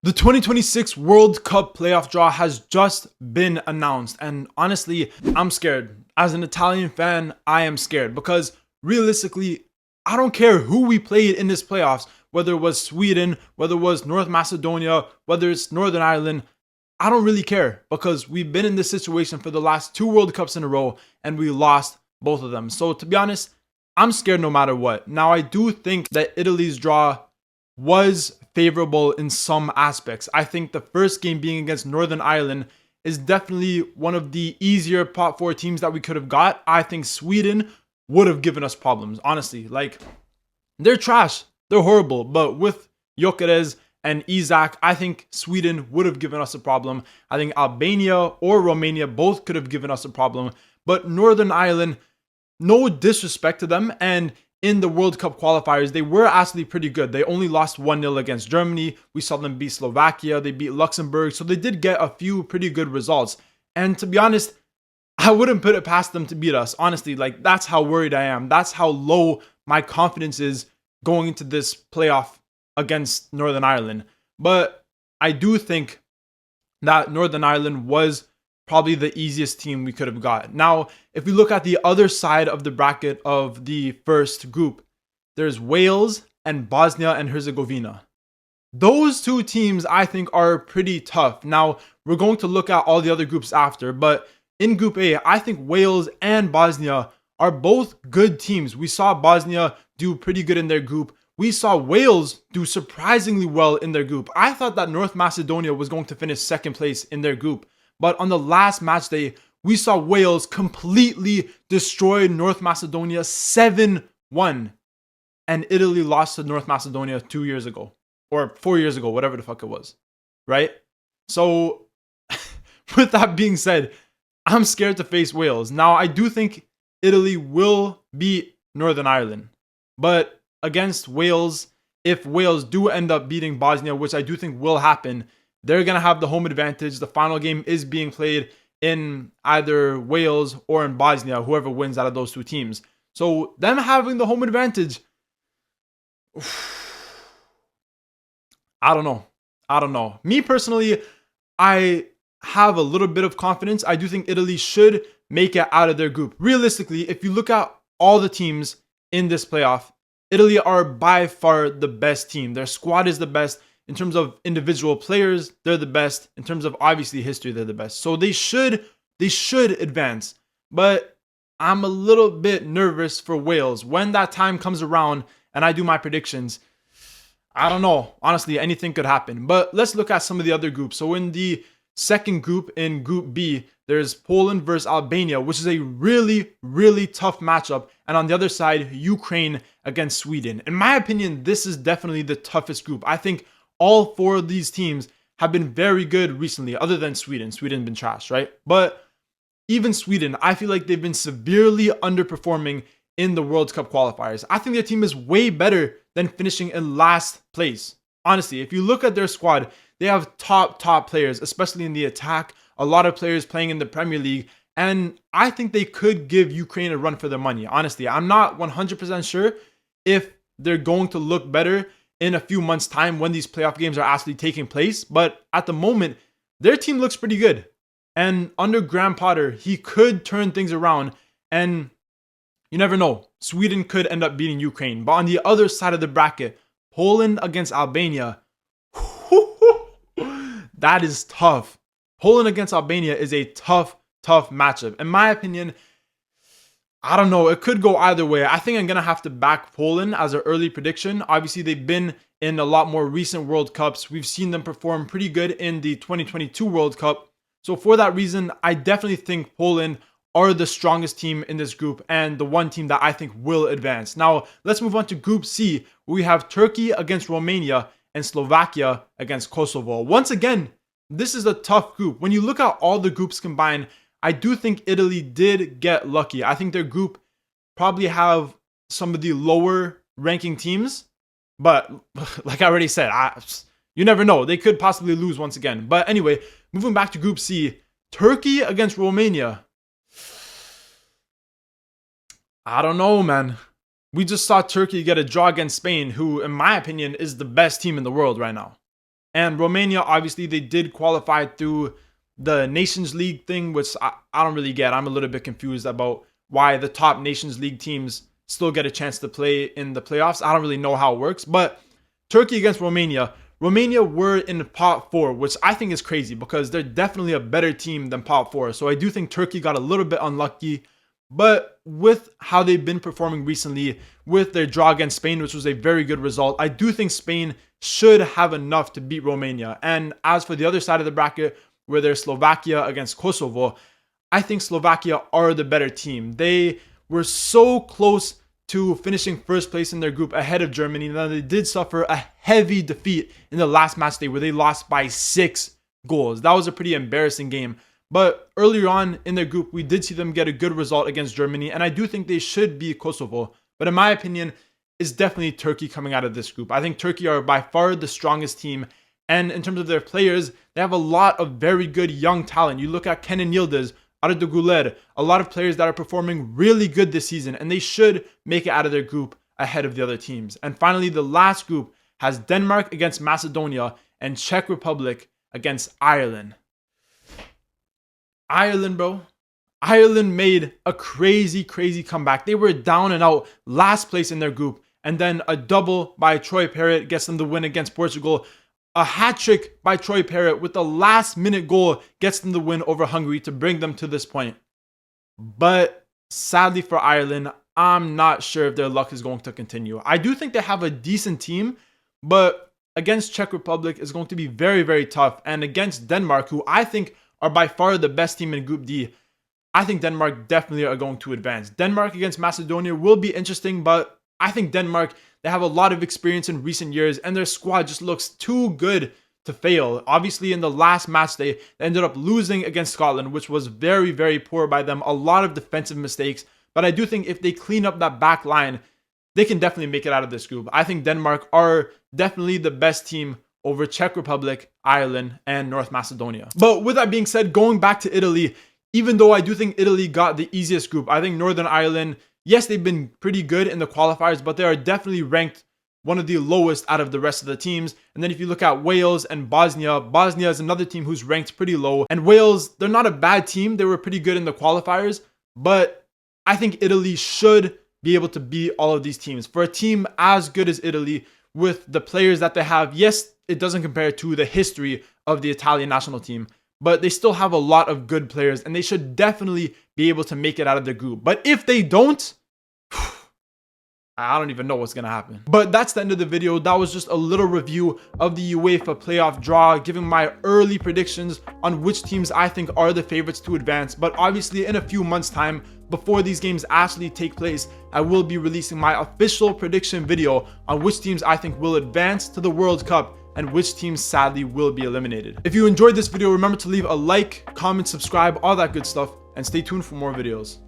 The 2026 World Cup playoff draw has just been announced, and honestly, I'm scared. As an Italian fan, I am scared because realistically, I don't care who we played in this playoffs, whether it was Sweden, whether it was North Macedonia, whether it's Northern Ireland. I don't really care because we've been in this situation for the last two World Cups in a row and we lost both of them. So to be honest, I'm scared no matter what. Now, I do think that Italy's draw was favorable in some aspects. I think the first game being against Northern Ireland is definitely one of the easier pot four teams that we could have got. I think Sweden would have given us problems, honestly. Like, they're trash. They're horrible. But with Gyökeres and Isak, I think Sweden would have given us a problem. I think Albania or Romania both could have given us a problem. But Northern Ireland, no disrespect to them, and in the World Cup qualifiers, they were actually pretty good. They only lost 1-0 against Germany. We saw them beat Slovakia. They beat Luxembourg. So they did get a few pretty good results. And to be honest, I wouldn't put it past them to beat us. Honestly, like, that's how worried I am. That's how low my confidence is going into this playoff against Northern Ireland. But I do think that Northern Ireland was probably the easiest team we could have got. Now, if we look at the other side of the bracket of the first group, there's Wales and Bosnia and Herzegovina. Those two teams, I think, are pretty tough. Now, we're going to look at all the other groups after, but in Group A, I think Wales and Bosnia are both good teams. We saw Bosnia do pretty good in their group. We saw Wales do surprisingly well in their group. I thought that North Macedonia was going to finish second place in their group. But on the last match day, we saw Wales completely destroy North Macedonia 7-1. And Italy lost to North Macedonia 2 years ago. Or 4 years ago, whatever the fuck it was. Right? So, with that being said, I'm scared to face Wales. Now, I do think Italy will beat Northern Ireland. But against Wales, if Wales do end up beating Bosnia, which I do think will happen, they're going to have the home advantage. The final game is being played in either Wales or in Bosnia, whoever wins out of those two teams. So them having the home advantage, I don't know. Me personally, I have a little bit of confidence. I do think Italy should make it out of their group. Realistically, if you look at all the teams in this playoff, Italy are by far the best team. Their squad is the best. In terms of individual players, they're the best. In terms of obviously history, they're the best. So they should advance. But I'm a little bit nervous for Wales. When that time comes around and I do my predictions, I don't know. Honestly, anything could happen. But let's look at some of the other groups. So in the second group, in Group B, there's Poland versus Albania, which is a really, really tough matchup. And on the other side, Ukraine against Sweden. In my opinion, this is definitely the toughest group. I think all four of these teams have been very good recently, other than Sweden. Sweden's been trash, right? But even Sweden, I feel like they've been severely underperforming in the World Cup qualifiers. I think their team is way better than finishing in last place. Honestly, if you look at their squad, they have top players, especially in the attack. A lot of players playing in the Premier League. And I think they could give Ukraine a run for their money. Honestly, I'm not 100% sure if they're going to look better in a few months' time when these playoff games are actually taking place. But at the moment, their team looks pretty good. And under Graham Potter, he could turn things around. And you never know. Sweden could end up beating Ukraine. But on the other side of the bracket, Poland against Albania. That is tough. Poland against Albania is a tough matchup. In my opinion, I don't know. It could go either way. I think I'm going to have to back Poland as an early prediction. Obviously, they've been in a lot more recent World Cups. We've seen them perform pretty good in the 2022 World Cup. So for that reason, I definitely think Poland are the strongest team in this group and the one team that I think will advance. Now, let's move on to Group C, where we have Turkey against Romania and Slovakia against Kosovo. Once again, this is a tough group. When you look at all the groups combined, I do think Italy did get lucky. I think their group probably have some of the lower ranking teams. But like I already said, you never know. They could possibly lose once again. But anyway, moving back to Group C, Turkey against Romania. I don't know, man. We just saw Turkey get a draw against Spain, who, in my opinion, is the best team in the world right now. And Romania, obviously, they did qualify through the Nations League thing, which I don't really get. I'm a little bit confused about why the top Nations League teams still get a chance to play in the playoffs. I don't really know how it works. But Turkey against Romania. Romania were in pot 4, which I think is crazy because they're definitely a better team than pot 4. So I do think Turkey got a little bit unlucky. But with how they've been performing recently, with their draw against Spain, which was a very good result, I do think Spain should have enough to beat Romania. And as for the other side of the bracket, where there's Slovakia against Kosovo, I think Slovakia are the better team. They were so close to finishing first place in their group ahead of Germany. Now, they did suffer a heavy defeat in the last match day where they lost by 6 goals. That was a pretty embarrassing game. But earlier on in their group, we did see them get a good result against Germany, and I do think they should beat Kosovo. But in my opinion, it's definitely Turkey coming out of this group. I think Turkey are by far the strongest team, and in terms of their players, they have a lot of very good young talent. You look at Kenan Yildiz, Arda Güler, a lot of players that are performing really good this season, and they should make it out of their group ahead of the other teams. And finally, the last group has Denmark against Macedonia and Czech Republic against Ireland. Ireland, bro. Ireland made a crazy comeback. They were down and out, last place in their group, and then a double by Troy Parrott gets them the win against Portugal. A hat trick by Troy Parrott with the last minute goal gets them the win over Hungary to bring them to this point. But sadly for Ireland, I'm not sure if their luck is going to continue. I do think they have a decent team, but against Czech Republic is going to be very tough. And against Denmark, who I think are by far the best team in Group D, I think Denmark definitely are going to advance. Denmark against Macedonia will be interesting, but I think Denmark, they have a lot of experience in recent years, and their squad just looks too good to fail. Obviously, in the last match day, they ended up losing against Scotland, which was very poor by them. A lot of defensive mistakes, but I do think if they clean up that back line, they can definitely make it out of this group. I think Denmark are definitely the best team over Czech Republic, Ireland, and North Macedonia. But with that being said, going back to Italy, even though I do think Italy got the easiest group, I think Northern Ireland, yes, they've been pretty good in the qualifiers, but they are definitely ranked one of the lowest out of the rest of the teams. And then if you look at Wales and Bosnia, Bosnia is another team who's ranked pretty low. And Wales, they're not a bad team. They were pretty good in the qualifiers, but I think Italy should be able to beat all of these teams. For a team as good as Italy, with the players that they have, yes, it doesn't compare to the history of the Italian national team, but they still have a lot of good players, and they should definitely be able to make it out of the group. But if they don't, I don't even know what's going to happen. But that's the end of the video. That was just a little review of the UEFA playoff draw, giving my early predictions on which teams I think are the favorites to advance. But obviously, in a few months' time, before these games actually take place, I will be releasing my official prediction video on which teams I think will advance to the World Cup and which teams sadly will be eliminated. If you enjoyed this video, remember to leave a like, comment, subscribe, all that good stuff, and stay tuned for more videos.